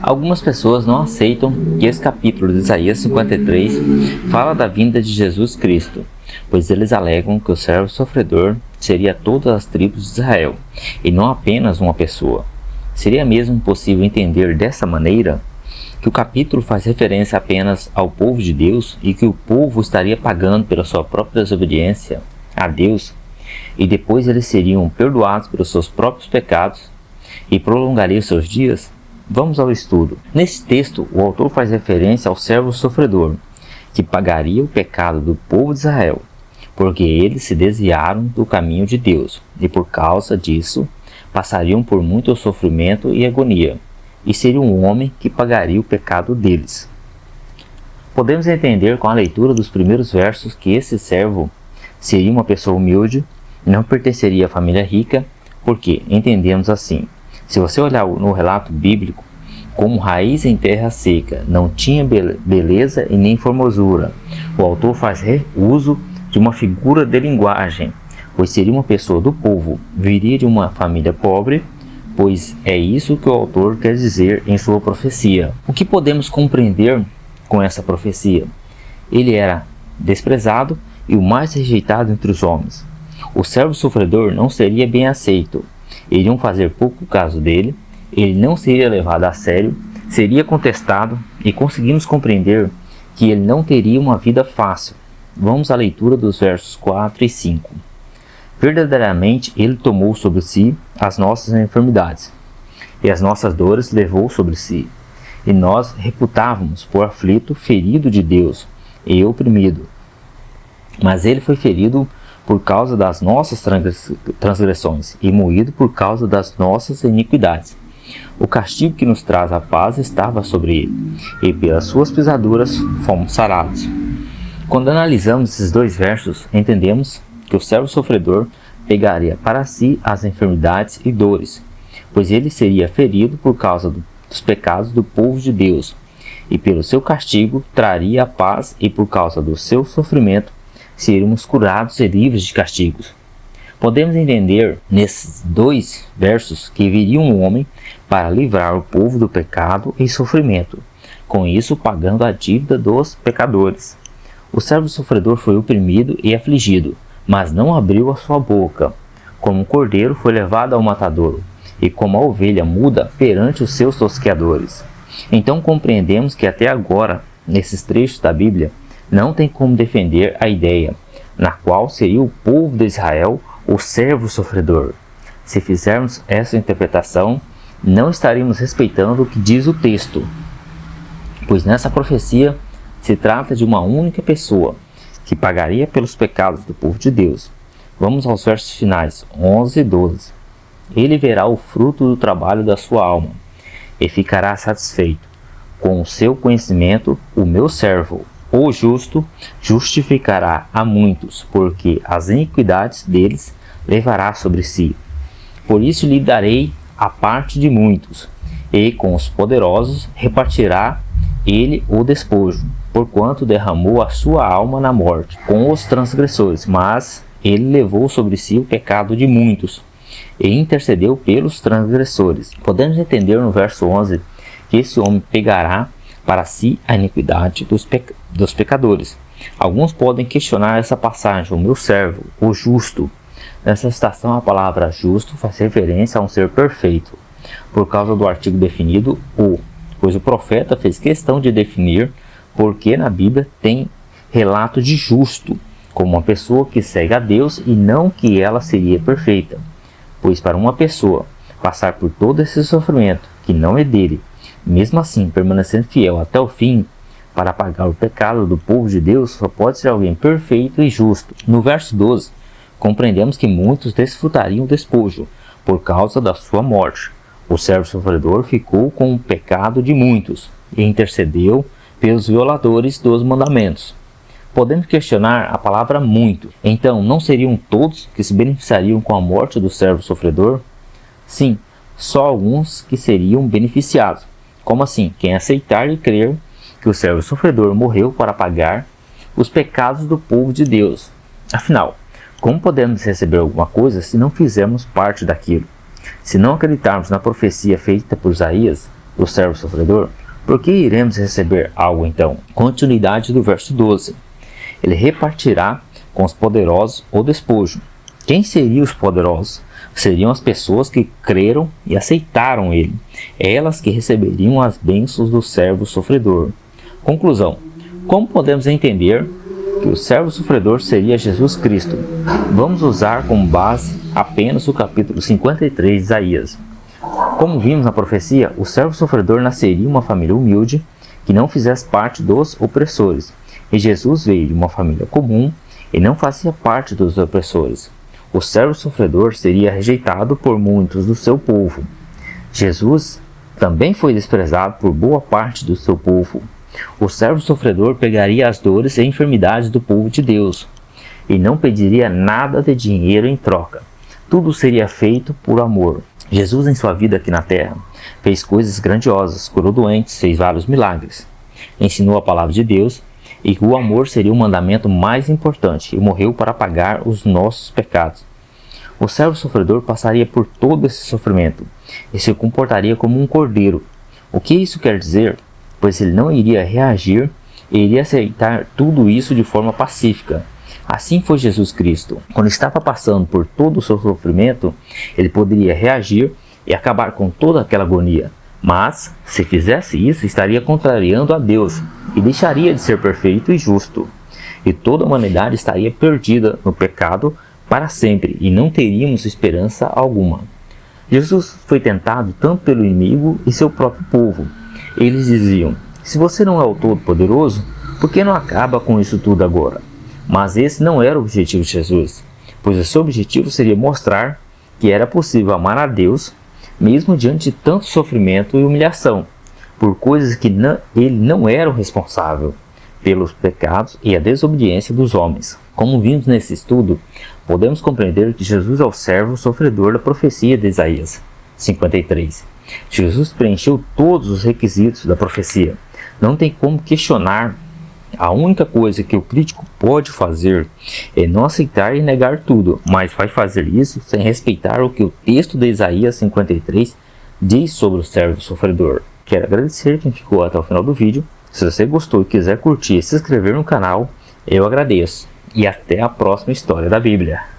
Algumas pessoas não aceitam que esse capítulo de Isaías 53 fala da vinda de Jesus Cristo, pois eles alegam que o servo sofredor seria todas as tribos de Israel, e não apenas uma pessoa. Seria mesmo possível entender dessa maneira que o capítulo faz referência apenas ao povo de Deus e que o povo estaria pagando pela sua própria desobediência a Deus, e depois eles seriam perdoados pelos seus próprios pecados e prolongariam seus dias? Vamos ao estudo. Nesse texto, o autor faz referência ao servo sofredor, que pagaria o pecado do povo de Israel, porque eles se desviaram do caminho de Deus, e por causa disso, passariam por muito sofrimento e agonia, e seria um homem que pagaria o pecado deles. Podemos entender com a leitura dos primeiros versos que esse servo seria uma pessoa humilde, não pertenceria à família rica, porque entendemos assim: se você olhar no relato bíblico, como raiz em terra seca, não tinha beleza e nem formosura, o autor faz uso de uma figura de linguagem, pois seria uma pessoa do povo, viria de uma família pobre, pois é isso que o autor quer dizer em sua profecia. O que podemos compreender com essa profecia? Ele era desprezado e o mais rejeitado entre os homens. O servo sofredor não seria bem aceito, iriam fazer pouco caso dele, ele não seria levado a sério, seria contestado, e conseguimos compreender que ele não teria uma vida fácil. Vamos à leitura dos versos 4 e 5. Verdadeiramente ele tomou sobre si as nossas enfermidades, e as nossas dores levou sobre si. E nós reputávamos por aflito, ferido de Deus e oprimido. Mas ele foi ferido por causa das nossas transgressões e moído por causa das nossas iniquidades. O castigo que nos traz a paz estava sobre ele, e pelas suas pisaduras fomos sarados. Quando analisamos esses dois versos, entendemos que o servo sofredor pegaria para si as enfermidades e dores, pois ele seria ferido por causa dos pecados do povo de Deus, e pelo seu castigo traria a paz, e por causa do seu sofrimento seríamos curados e livres de castigos. Podemos entender nesses dois versos que viria um homem para livrar o povo do pecado e sofrimento, com isso pagando a dívida dos pecadores. O servo sofredor foi oprimido e afligido, mas não abriu a sua boca. Como um cordeiro foi levado ao matadouro, e como a ovelha muda perante os seus tosqueadores. Então compreendemos que até agora, nesses trechos da Bíblia, não tem como defender a ideia, na qual seria o povo de Israel o servo sofredor. Se fizermos essa interpretação, não estaríamos respeitando o que diz o texto, pois nessa profecia se trata de uma única pessoa, que pagaria pelos pecados do povo de Deus. Vamos aos versos finais, 11 e 12. Ele verá o fruto do trabalho da sua alma, e ficará satisfeito. Com o seu conhecimento, o meu servo, o justo, justificará a muitos, porque as iniquidades deles levará sobre si. Por isso lhe darei a parte de muitos, e com os poderosos repartirá ele o despojo, porquanto derramou a sua alma na morte com os transgressores, mas ele levou sobre si o pecado de muitos, e intercedeu pelos transgressores. Podemos entender no verso 11 que esse homem pegará para si a iniquidade dos pecadores. Alguns podem questionar essa passagem, o meu servo, o justo. Nessa citação, a palavra justo faz referência a um ser perfeito, por causa do artigo definido o, pois o profeta fez questão de definir porque na Bíblia tem relato de justo, como uma pessoa que segue a Deus e não que ela seria perfeita. Pois para uma pessoa passar por todo esse sofrimento, que não é dele, mesmo assim permanecendo fiel até o fim, para pagar o pecado do povo de Deus, só pode ser alguém perfeito e justo. No verso 12, compreendemos que muitos desfrutariam o despojo, por causa da sua morte. O servo sofredor ficou com o pecado de muitos, e intercedeu pelos violadores dos mandamentos. Podemos questionar a palavra muito. Então, não seriam todos que se beneficiariam com a morte do servo sofredor? Sim, só alguns que seriam beneficiados. Como assim? Quem aceitar e crer que o servo sofredor morreu para pagar os pecados do povo de Deus. Afinal, como podemos receber alguma coisa se não fizermos parte daquilo? Se não acreditarmos na profecia feita por Isaías, do servo sofredor, por que iremos receber algo então? Continuidade do verso 12. Ele repartirá com os poderosos o despojo. Quem seriam os poderosos? Seriam as pessoas que creram e aceitaram ele. Elas que receberiam as bênçãos do servo sofredor. Conclusão. Como podemos entender que o servo sofredor seria Jesus Cristo? Vamos usar como base apenas o capítulo 53 de Isaías. Como vimos na profecia, o servo sofredor nasceria em uma família humilde que não fizesse parte dos opressores. E Jesus veio de uma família comum e não fazia parte dos opressores. O servo sofredor seria rejeitado por muitos do seu povo. Jesus também foi desprezado por boa parte do seu povo. O servo sofredor pegaria as dores e enfermidades do povo de Deus e não pediria nada de dinheiro em troca. Tudo seria feito por amor. Jesus, em sua vida aqui na terra, fez coisas grandiosas, curou doentes, fez vários milagres, ensinou a palavra de Deus e que o amor seria o mandamento mais importante e morreu para pagar os nossos pecados. O servo sofredor passaria por todo esse sofrimento e se comportaria como um cordeiro. O que isso quer dizer? Pois ele não iria reagir e iria aceitar tudo isso de forma pacífica. Assim foi Jesus Cristo. Quando estava passando por todo o seu sofrimento, ele poderia reagir e acabar com toda aquela agonia. Mas, se fizesse isso, estaria contrariando a Deus e deixaria de ser perfeito e justo. E toda a humanidade estaria perdida no pecado para sempre e não teríamos esperança alguma. Jesus foi tentado tanto pelo inimigo e seu próprio povo. Eles diziam: se você não é o Todo-Poderoso, por que não acaba com isso tudo agora? Mas esse não era o objetivo de Jesus, pois o seu objetivo seria mostrar que era possível amar a Deus, mesmo diante de tanto sofrimento e humilhação, por coisas que ele não era o responsável, pelos pecados e a desobediência dos homens. Como vimos nesse estudo, podemos compreender que Jesus é o servo sofredor da profecia de Isaías 53. Jesus preencheu todos os requisitos da profecia. Não tem como questionar. A única coisa que o crítico pode fazer é não aceitar e negar tudo, mas vai fazer isso sem respeitar o que o texto de Isaías 53 diz sobre o servo sofredor. Quero agradecer quem ficou até o final do vídeo. Se você gostou e quiser curtir e se inscrever no canal, eu agradeço. E até a próxima história da Bíblia.